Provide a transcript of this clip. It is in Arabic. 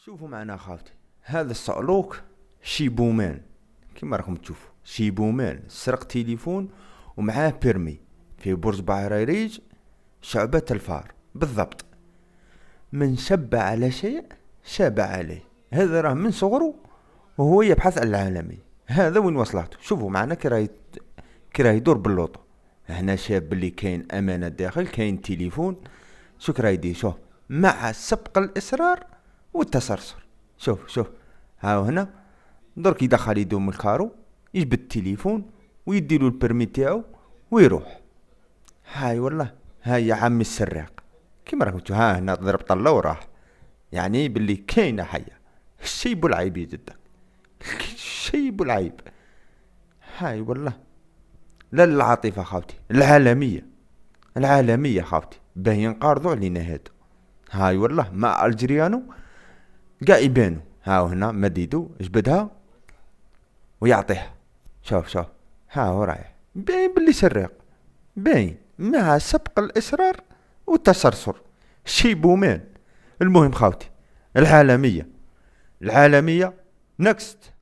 شوفوا معنا خاوتي، هذا الصعلوك شيبومان كما راكم تشوفوا. شيبومان سرق تليفون ومعاه بيرمي في برج بعريريج شعبة الفار بالضبط. من شب على شيء شاب عليه. هذا راه من صغره وهو يبحث عن العالمي. هذا وين وصلته. شوفوا معنا كي راه يدور باللوطو. هنا شاب اللي كاين امانة داخل، كاين تليفون. شو راه يدير؟ شوف، مع سبق الاصرار والتسرسر. شوف هاو هنا درك يدخل يدو من الكارو، يجبد التليفون ويديلو البرمي تاعو ويروح. هاي والله، هاي يا عمي السراق كيما راكم تشوفوا. ها هنا ضرب طله وراح، يعني باللي كاينه حيه. الشيب العيب جدا، الشيب العيب. هاي والله، لا العاطفه خاوتي، العالميه، العالميه خاوتي، باه ينقارضوا علينا هادو. هاي والله مع الجريانو قاع يبانو. هاو هنا مديدو جبدها ويعطيها. شوف ها هو رايح، باين باللي سراق، باين مع سبق الاصرار والتسرسر. شي بومان. المهم خاوتي، العالمية، العالمية نكست.